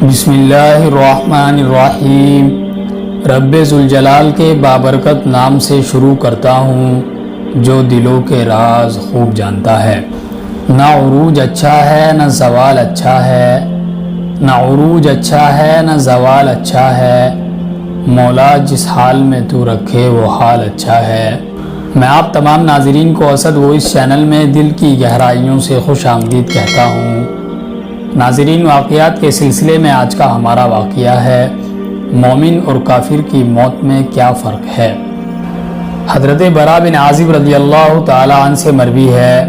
بسم اللہ الرحمن الرحیم۔ رب ذوالجلال کے بابرکت نام سے شروع کرتا ہوں جو دلوں کے راز خوب جانتا ہے۔ نہ عروج اچھا ہے نہ زوال اچھا ہے، نہ عروج اچھا ہے نہ زوال اچھا ہے، مولا جس حال میں تو رکھے وہ حال اچھا ہے۔ میں آپ تمام ناظرین کو اسد وائس چینل میں دل کی گہرائیوں سے خوش آمدید کہتا ہوں۔ ناظرین، واقعات کے سلسلے میں آج کا ہمارا واقعہ ہے مومن اور کافر کی موت میں کیا فرق ہے۔ حضرت براء بن عازب رضی اللہ تعالی عنہ سے مروی ہے،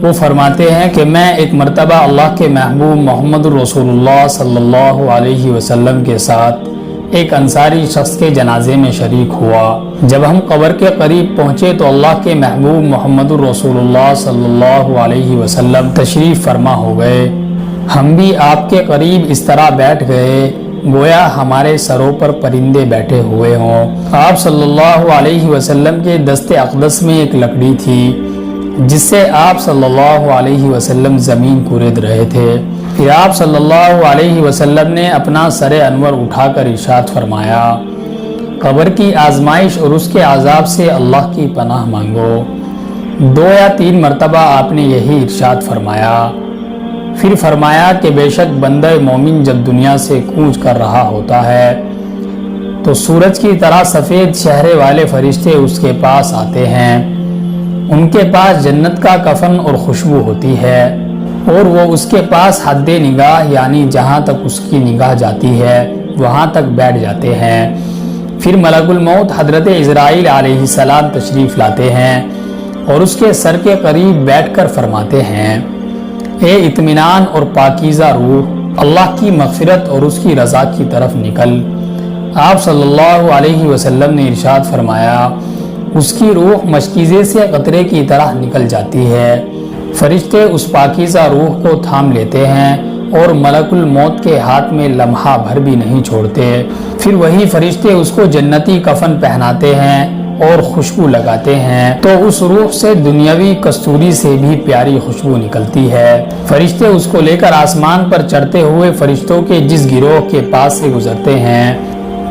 وہ فرماتے ہیں کہ میں ایک مرتبہ اللہ کے محبوب محمد رسول اللہ صلی اللہ علیہ وسلم کے ساتھ ایک انصاری شخص کے جنازے میں شریک ہوا۔ جب ہم قبر کے قریب پہنچے تو اللہ کے محبوب محمد رسول اللہ صلی اللہ علیہ وسلم تشریف فرما ہو گئے۔ ہم بھی آپ کے قریب اس طرح بیٹھ گئے گویا ہمارے سروں پر پرندے بیٹھے ہوئے ہوں۔ آپ صلی اللہ علیہ وسلم کے دست اقدس میں ایک لکڑی تھی جس سے آپ صلی اللہ علیہ وسلم زمین کورد رہے تھے۔ پھر آپ صلی اللہ علیہ وسلم نے اپنا سر انور اٹھا کر ارشاد فرمایا، قبر کی آزمائش اور اس کے عذاب سے اللہ کی پناہ مانگو۔ 2 یا 3 مرتبہ آپ نے یہی ارشاد فرمایا۔ پھر فرمایا کہ بے شک بندہ مومن جب دنیا سے کوچ کر رہا ہوتا ہے تو سورج کی طرح سفید چہرے والے فرشتے اس کے پاس آتے ہیں۔ ان کے پاس جنت کا کفن اور خوشبو ہوتی ہے اور وہ اس کے پاس حد نگاہ یعنی جہاں تک اس کی نگاہ جاتی ہے وہاں تک بیٹھ جاتے ہیں۔ پھر ملک الموت حضرت عزرائیل علیہ السلام تشریف لاتے ہیں اور اس کے سر کے قریب بیٹھ کر فرماتے ہیں، اے اطمینان اور پاکیزہ روح، اللہ کی مغفرت اور اس کی رضا کی طرف نکل۔ آپ صلی اللہ علیہ وسلم نے ارشاد فرمایا، اس کی روح مشکیزے سے قطرے کی طرح نکل جاتی ہے۔ فرشتے اس پاکیزہ روح کو تھام لیتے ہیں اور ملک الموت کے ہاتھ میں لمحہ بھر بھی نہیں چھوڑتے۔ پھر وہی فرشتے اس کو جنتی کفن پہناتے ہیں اور خوشبو لگاتے ہیں تو اس روح سے دنیاوی کستوری سے بھی پیاری خوشبو نکلتی ہے۔ فرشتے اس کو لے کر آسمان پر چڑھتے ہوئے فرشتوں کے جس گروہ کے پاس سے گزرتے ہیں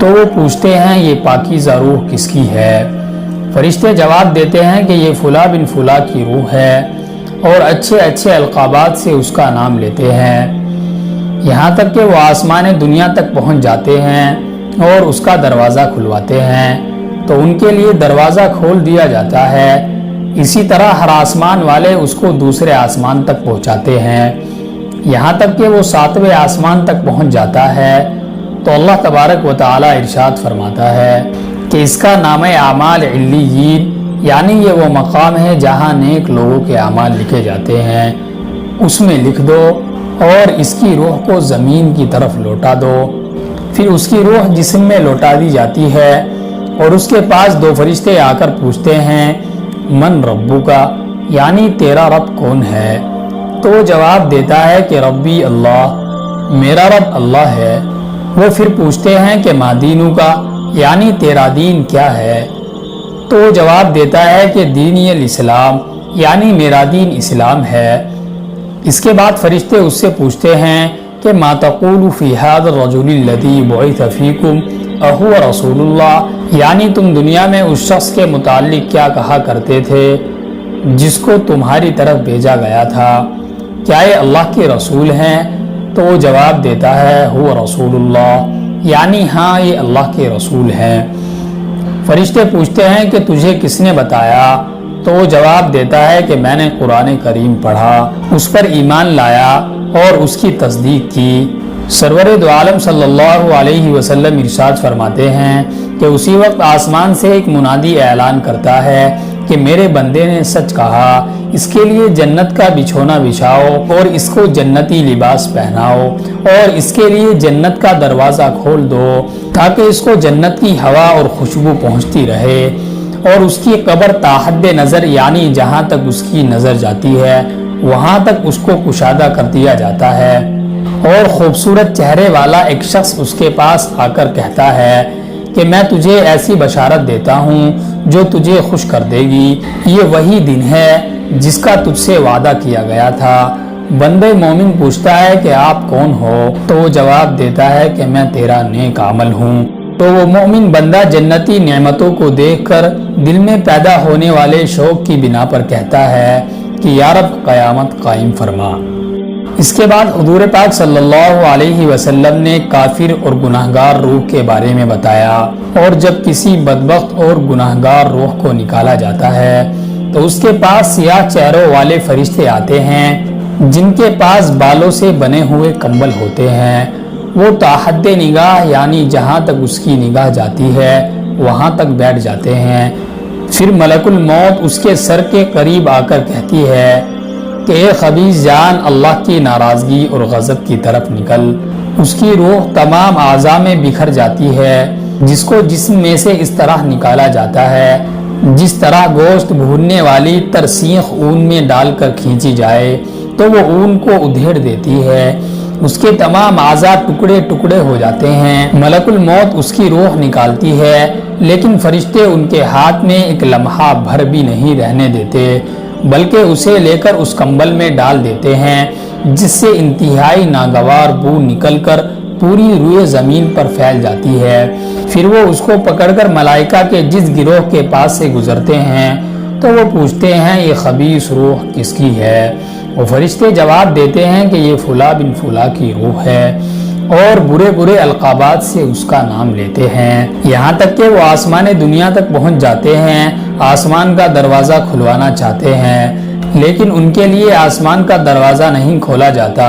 تو وہ پوچھتے ہیں، یہ پاکیزہ روح کس کی ہے؟ فرشتے جواب دیتے ہیں کہ یہ فلاں بن فلاں کی روح ہے، اور اچھے اچھے القابات سے اس کا نام لیتے ہیں، یہاں تک کہ وہ آسمان دنیا تک پہنچ جاتے ہیں اور اس کا دروازہ کھلواتے ہیں تو ان کے لیے دروازہ کھول دیا جاتا ہے۔ اسی طرح ہر آسمان والے اس کو دوسرے آسمان تک پہنچاتے ہیں، یہاں تک کہ وہ 7ویں آسمان تک پہنچ جاتا ہے تو اللہ تبارک و تعالی ارشاد فرماتا ہے کہ اس کا نام اعمال علیین، یعنی یہ وہ مقام ہے جہاں نیک لوگوں کے اعمال لکھے جاتے ہیں، اس میں لکھ دو اور اس کی روح کو زمین کی طرف لوٹا دو۔ پھر اس کی روح جسم میں لوٹا دی جاتی ہے اور اس کے پاس 2 فرشتے آ کر پوچھتے ہیں، من ربو کا، یعنی تیرا رب کون ہے؟ تو وہ جواب دیتا ہے کہ ربی اللہ، میرا رب اللہ ہے۔ وہ پھر پوچھتے ہیں کہ ما دینو کا، یعنی تیرا دین کیا ہے؟ تو وہ جواب دیتا ہے کہ دینی الاسلام، یعنی میرا دین اسلام ہے۔ اس کے بعد فرشتے اس سے پوچھتے ہیں کہ ما تقول فی ھذا الرجل الذی بعث فیکم اہو رسول اللہ، یعنی تم دنیا میں اس شخص کے متعلق کیا کہا کرتے تھے جس کو تمہاری طرف بھیجا گیا تھا، کیا یہ اللہ کے رسول ہیں؟ تو وہ جواب دیتا ہے ہو رسول اللہ، یعنی ہاں یہ اللہ کے رسول ہیں۔ فرشتے پوچھتے ہیں کہ تجھے کس نے بتایا؟ تو وہ جواب دیتا ہے کہ میں نے قرآن کریم پڑھا، اس پر ایمان لایا اور اس کی تصدیق کی۔ سرور دو عالم صلی اللہ علیہ وسلم ارشاد فرماتے ہیں کہ اسی وقت آسمان سے ایک منادی اعلان کرتا ہے کہ میرے بندے نے سچ کہا، اس کے لیے جنت کا بچھونا بچھاؤ اور اس کو جنتی لباس پہناؤ اور اس کے لیے جنت کا دروازہ کھول دو تاکہ اس کو جنت کی ہوا اور خوشبو پہنچتی رہے، اور اس کی قبر تا حد نظر، یعنی جہاں تک اس کی نظر جاتی ہے وہاں تک اس کو کشادہ کر دیا جاتا ہے، اور خوبصورت چہرے والا ایک شخص اس کے پاس آ کر کہتا ہے کہ میں تجھے ایسی بشارت دیتا ہوں جو تجھے خوش کر دے گی، یہ وہی دن ہے جس کا تجھ سے وعدہ کیا گیا تھا، بندے مومن پوچھتا ہے کہ آپ کون ہو؟ تو وہ جواب دیتا ہے کہ میں تیرا نیک عمل ہوں۔ تو وہ مومن بندہ جنتی نعمتوں کو دیکھ کر دل میں پیدا ہونے والے شوق کی بنا پر کہتا ہے کہ یا رب قیامت قائم فرما۔ اس کے بعد حضور پاک صلی اللہ علیہ وسلم نے کافر اور گناہگار روح کے بارے میں بتایا، اور جب کسی بدبخت اور گناہگار روح کو نکالا جاتا ہے تو اس کے پاس سیاہ چہروں والے فرشتے آتے ہیں جن کے پاس بالوں سے بنے ہوئے کمبل ہوتے ہیں۔ وہ تاحد نگاہ یعنی جہاں تک اس کی نگاہ جاتی ہے وہاں تک بیٹھ جاتے ہیں۔ پھر ملک الموت اس کے سر کے قریب آ کر کہتی ہے کہ اے خبیث جان، اللہ کی ناراضگی اور غضب کی طرف نکل۔ اس کی روح تمام اعضاء میں بکھر جاتی ہے، جس کو جسم میں سے اس طرح نکالا جاتا ہے جس طرح گوشت بھوننے والی ترسیخ اون میں ڈال کر کھینچی جائے تو وہ اون کو ادھیڑ دیتی ہے۔ اس کے تمام اعضاء ٹکڑے ٹکڑے ہو جاتے ہیں۔ ملک الموت اس کی روح نکالتی ہے، لیکن فرشتے ان کے ہاتھ میں ایک لمحہ بھر بھی نہیں رہنے دیتے، بلکہ اسے لے کر اس کمبل میں ڈال دیتے ہیں جس سے انتہائی ناگوار بو نکل کر پوری روئے زمین پر پھیل جاتی ہے۔ پھر وہ اس کو پکڑ کر ملائکہ کے جس گروہ کے پاس سے گزرتے ہیں تو وہ پوچھتے ہیں یہ خبیث روح کس کی ہے؟ وہ فرشتے جواب دیتے ہیں کہ یہ فلاں بن فلاں کی روح ہے، اور برے برے القابات سے اس کا نام لیتے ہیں، یہاں تک کہ وہ آسمان دنیا تک پہنچ جاتے ہیں، آسمان کا دروازہ کھلوانا چاہتے ہیں، لیکن ان کے لیے آسمان کا دروازہ نہیں کھولا جاتا۔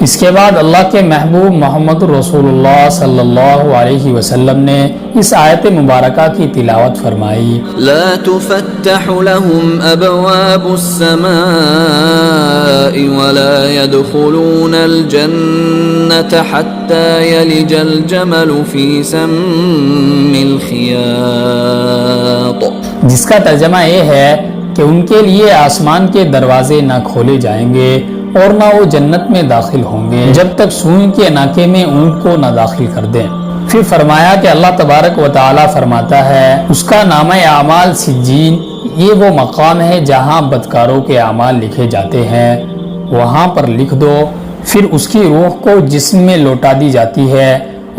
اس کے بعد اللہ کے محبوب محمد رسول اللہ صلی اللہ علیہ وسلم نے اس آیت مبارکہ کی تلاوت فرمائی، لا تفتح لهم ابواب السماء ولا يدخلون الجنة حتى يلج الجمل في سم الخياط، جس کا ترجمہ یہ ہے کہ ان کے لیے آسمان کے دروازے نہ کھولے جائیں گے اور نہ وہ جنت میں داخل ہوں گے جب تک سوئی کے ناکے میں اونٹ کو نہ داخل کر دیں۔ پھر فرمایا کہ اللہ تبارک و تعالی فرماتا ہے اس کا نامہ اعمال سجین، یہ وہ مقام ہے جہاں بدکاروں کے اعمال لکھے جاتے ہیں، وہاں پر لکھ دو۔ پھر اس کی روح کو جسم میں لوٹا دی جاتی ہے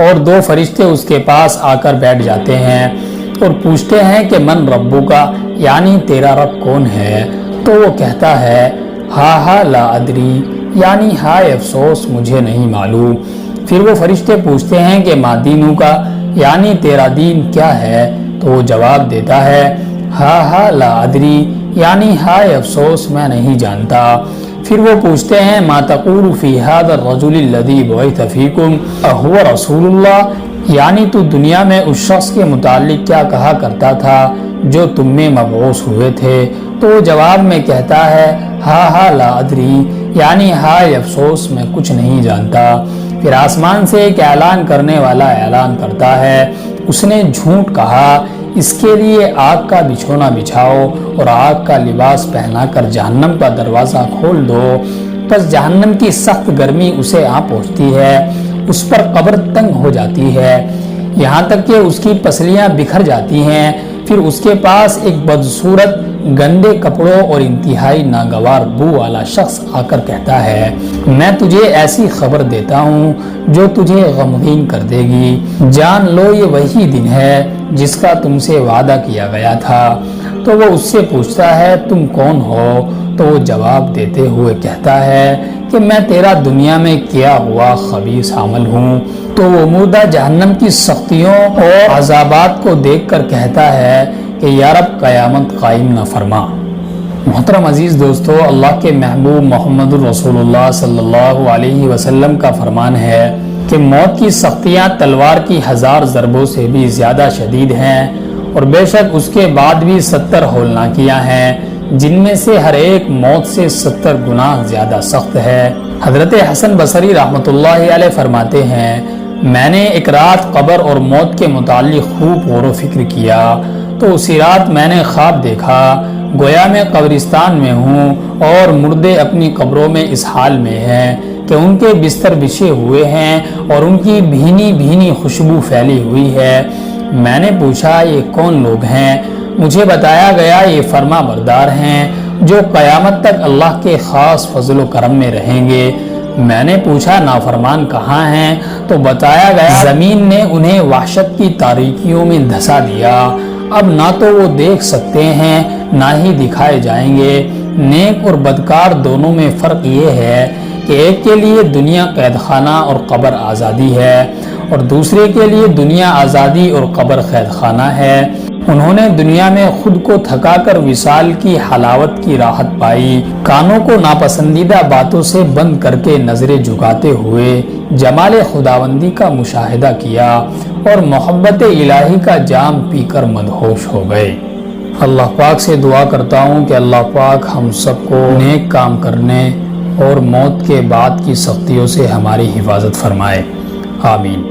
اور دو فرشتے اس کے پاس آ کر بیٹھ جاتے ہیں اور پوچھتے ہیں کہ من ربو کا، یعنی تیرا رب کون ہے؟ تو وہ کہتا ہے ہا لا ادری، یعنی ہائے افسوس مجھے نہیں معلوم۔ پھر وہ فرشتے پوچھتے ہیں کہ ما دینو کا، یعنی تیرا دین کیا ہے؟ تو وہ جواب دیتا ہے ہا لا ادری، یعنی ہائے افسوس میں نہیں جانتا۔ پھر وہ پوچھتے ہیں ما تقول فی ھذا الرجل الذی بعث فیکم اہو رسول اللہ، یعنی تو دنیا میں اس شخص کے متعلق کیا کہا کرتا تھا جو تم میں مبعوث ہوئے تھے؟ تو وہ جواب میں کہتا ہے ہا لا ادری، یعنی ہائے افسوس میں کچھ نہیں جانتا۔ پھر آسمان سے ایک اعلان کرنے والا اعلان کرتا ہے اس نے جھوٹ کہا، اس کے لیے آگ کا بچھونا بچھاؤ اور آگ کا لباس پہنا کر جہنم کا دروازہ کھول دو۔ پس جہنم کی سخت گرمی اسے آ پہنچتی ہے، اس پر قبر تنگ ہو جاتی ہے، یہاں تک کہ اس کی پسلیاں بکھر جاتی ہیں۔ پھر اس کے پاس ایک بدصورت گندے کپڑوں اور انتہائی ناگوار بو والا شخص آ کر کہتا ہے میں تجھے ایسی خبر دیتا ہوں جو تجھے غمگین کر دے گی، جان لو یہ وہی دن ہے جس کا تم سے وعدہ کیا گیا تھا۔ تو وہ اس سے پوچھتا ہے تم کون ہو؟ تو وہ جواب دیتے ہوئے کہتا ہے کہ میں تیرا دنیا میں کیا ہوا خبیث عمل ہوں۔ تو وہ مردہ جہنم کی سختیوں اور عذابات کو دیکھ کر کہتا ہے کہ یا رب قیامت قائم نہ فرما۔ محترم عزیز دوستو، اللہ کے محبوب محمد رسول اللہ صلی اللہ علیہ وسلم کا فرمان ہے کہ موت کی سختیاں تلوار کی 1000 ضربوں سے بھی زیادہ شدید ہیں، اور بے شک اس کے بعد بھی 70 ہولناکیاں ہیں جن میں سے ہر ایک موت سے 70 گنا زیادہ سخت ہے۔ حضرت حسن بصری رحمۃ اللہ علیہ فرماتے ہیں میں نے ایک رات قبر اور موت کے متعلق خوب غور و فکر کیا، تو اسی رات میں نے خواب دیکھا گویا میں قبرستان میں ہوں اور مردے اپنی قبروں میں اس حال میں ہیں کہ ان کے بستر بچھے ہوئے ہیں اور ان کی بھینی بھینی خوشبو پھیلی ہوئی ہے۔ میں نے پوچھا یہ کون لوگ ہیں؟ مجھے بتایا گیا یہ فرما بردار ہیں جو قیامت تک اللہ کے خاص فضل و کرم میں رہیں گے۔ میں نے پوچھا نافرمان کہاں ہیں؟ تو بتایا گیا زمین نے انہیں وحشت کی تاریکیوں میں دھسا دیا، اب نہ تو وہ دیکھ سکتے ہیں نہ ہی دکھائے جائیں گے۔ نیک اور بدکار دونوں میں فرق یہ ہے کہ ایک کے لیے دنیا قید خانہ اور قبر آزادی ہے اور دوسرے کے لیے دنیا آزادی اور قبر قید خانہ ہے۔ انہوں نے دنیا میں خود کو تھکا کر وصال کی حلاوت کی راحت پائی، کانوں کو ناپسندیدہ باتوں سے بند کر کے نظریں جھکاتے ہوئے جمال خداوندی کا مشاہدہ کیا اور محبت الہی کا جام پی کر مدہوش ہو گئے۔ اللہ پاک سے دعا کرتا ہوں کہ اللہ پاک ہم سب کو نیک کام کرنے اور موت کے بعد کی سختیوں سے ہماری حفاظت فرمائے، آمین۔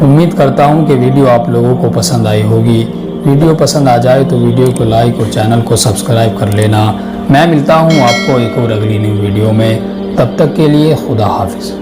امید کرتا ہوں کہ ویڈیو آپ لوگوں کو پسند آئی ہوگی۔ ویڈیو پسند آ جائے تو ویڈیو کو لائک اور چینل کو سبسکرائب کر لینا۔ میں ملتا ہوں آپ کو ایک اور اگلی نیو ویڈیو میں، تب تک کے لیے خدا حافظ۔